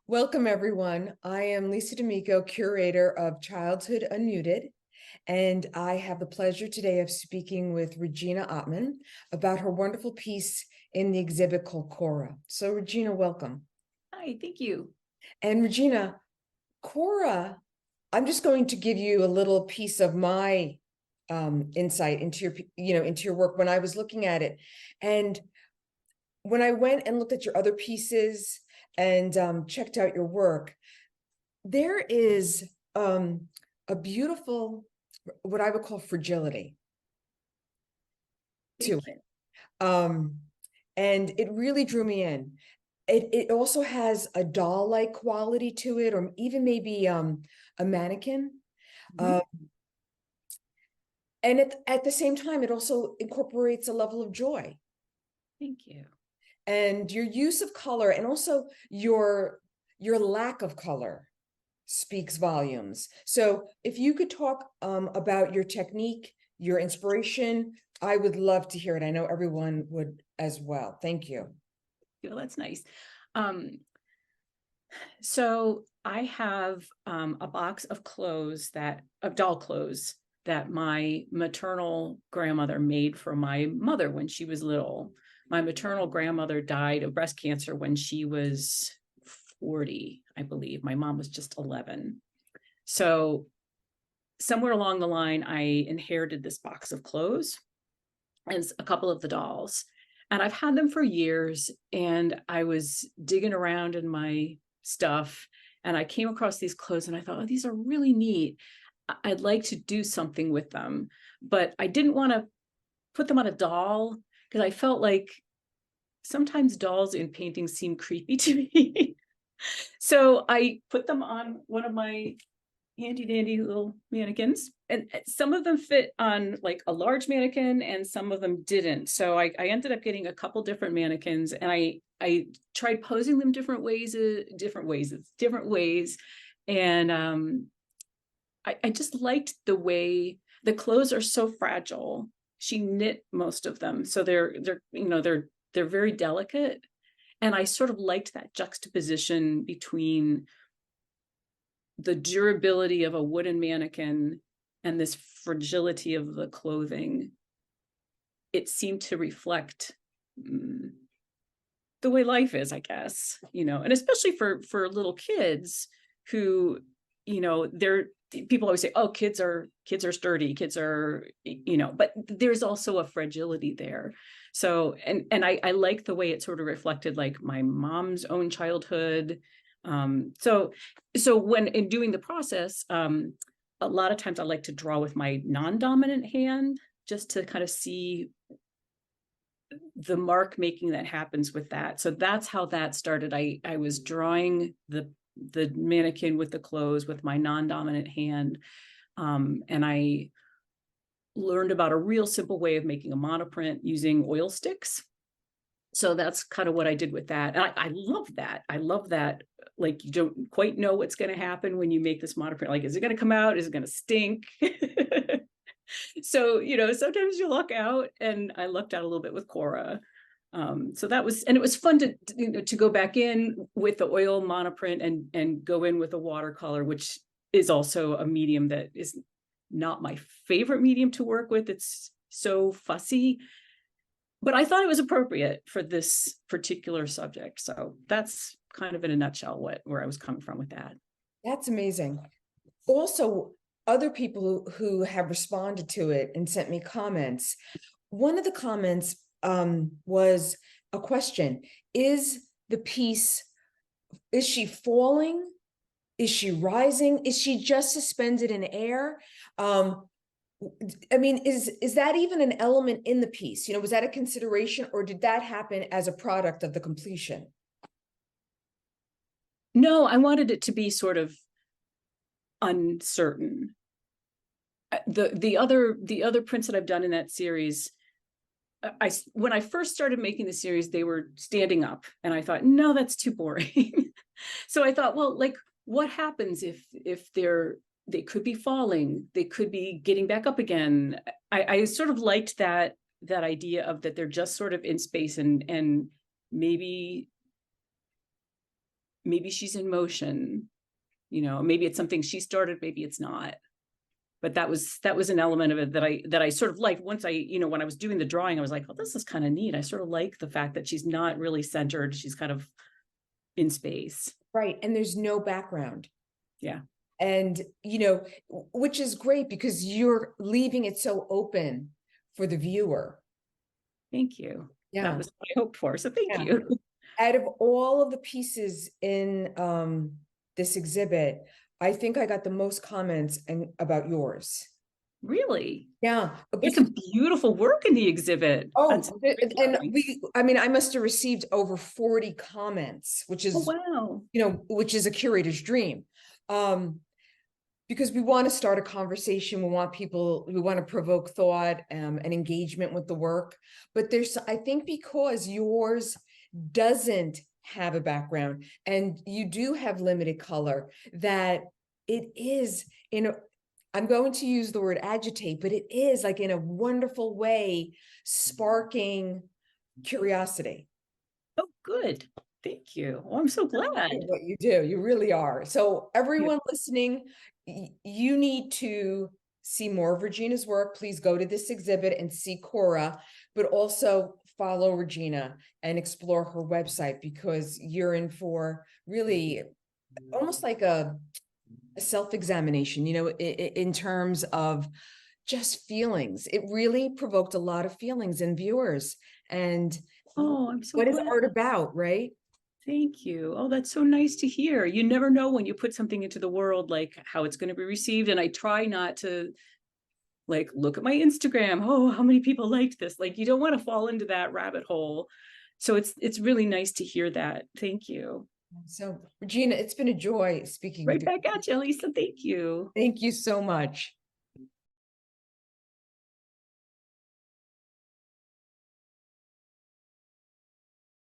Welcome, everyone. I am Lisa D'Amico, curator of Childhood Unmuted, and I have the pleasure today of speaking with Regina Ottman about her wonderful piece in the exhibit called Cora. So, Regina, welcome. Hi, thank you. And Regina, Cora, I'm just going to give you a little piece of my insight into your work when I was looking at it. And when I went and looked at your other pieces and checked out your work, there is a beautiful, what I would call fragility to it. And it really drew me in. It also has a doll-like quality to it, or even maybe a mannequin. Mhm. And at the same time, it also incorporates a level of joy. Thank you. And your use of color, and also your lack of color, speaks volumes. So if you could talk about your technique, your inspiration, I would love to hear it. I know everyone would as well. Thank you. Well, that's nice. So I have a box of doll clothes that my maternal grandmother made for my mother when she was little. My maternal grandmother died of breast cancer when she was 40, I believe. My mom was just 11. So somewhere along the line, I inherited this box of clothes and a couple of the dolls. And I've had them for years. And I was digging around in my stuff and I came across these clothes and I thought, oh, these are really neat. I'd like to do something with them. But I didn't want to put them on a doll because I felt like sometimes dolls in paintings seem creepy to me. So I put them on one of my handy dandy little mannequins, and some of them fit on like a large mannequin and some of them didn't. So I ended up getting a couple different mannequins, and I tried posing them different ways, and I just liked the way the clothes are so fragile. She knit most of them, so they're very delicate, and I sort of liked that juxtaposition between the durability of a wooden mannequin and this fragility of the clothing. It seemed to reflect the way life is, I guess, and especially for little kids who, they're people always say, oh, kids are sturdy, kids are, but there's also a fragility there. So, and I like the way it sort of reflected like my mom's own childhood. So when in doing the process, a lot of times I like to draw with my non-dominant hand just to kind of see the mark making that happens with that. So that's how that started. I was drawing the mannequin with the clothes with my non-dominant hand, and I learned about a real simple way of making a monoprint using oil sticks. So that's kind of what I did with that. And I love that. I love that. Like, you don't quite know what's going to happen when you make this monoprint. Like, is it going to come out? Is it going to stink? So, sometimes you luck out, and I lucked out a little bit with Cora. So that was, and it was fun to go back in with the oil monoprint and go in with a watercolor, which is also a medium that is not my favorite medium to work with. It's so fussy, but I thought it was appropriate for this particular subject. So that's kind of in a nutshell where I was coming from with that. That's amazing. Also, other people who have responded to it and sent me comments. One of the comments was a question: is the piece, is she falling? Is she rising? Is she just suspended in air? I mean, is that even an element in the piece? Was that a consideration, or did that happen as a product of the completion? No, I wanted it to be sort of uncertain. The other prints that I've done in that series, when I first started making the series, they were standing up, and I thought, no, that's too boring. So I thought, well, like, what happens if they could be falling, they could be getting back up again. I sort of liked that idea of that they're just sort of in space, and maybe maybe she's in motion, maybe it's something she started, maybe it's not. But that was an element of it that I sort of liked. Once when I was doing the drawing, I was like, well, this is kind of neat. I sort of like the fact that she's not really centered. She's kind of in space. Right. And there's no background. Yeah. And, which is great because you're leaving it so open for the viewer. Thank you. Yeah. That was what I hoped for. So thank Yeah. you. Out of all of the pieces in this exhibit, I think I got the most comments about yours. Really? Yeah. There's some beautiful work in the exhibit. Oh, and I must have received over 40 comments, which is, wow. Which is a curator's dream. Because we want to start a conversation. We want to provoke thought and engagement with the work. But I think because yours doesn't have a background and you do have limited color, that it is I'm going to use the word agitate, but it is like in a wonderful way, sparking curiosity. Oh, good. Thank you. Oh, I'm so glad. What you do, you really are. So everyone listening, you need to see more of Regina's work. Please go to this exhibit and see Cora, but also follow Regina and explore her website, because you're in for really almost like a self-examination, in terms of just feelings. It really provoked a lot of feelings in viewers. And I'm so what glad. is art about, right? Thank you. Oh, that's so nice to hear. You never know when you put something into the world, like how it's going to be received. And I try not to look at my Instagram. Oh, how many people liked this? You don't want to fall into that rabbit hole. So it's really nice to hear that. Thank you. So Regina, it's been a joy speaking with Right you. back at you, Lisa. Thank you. Thank you so much.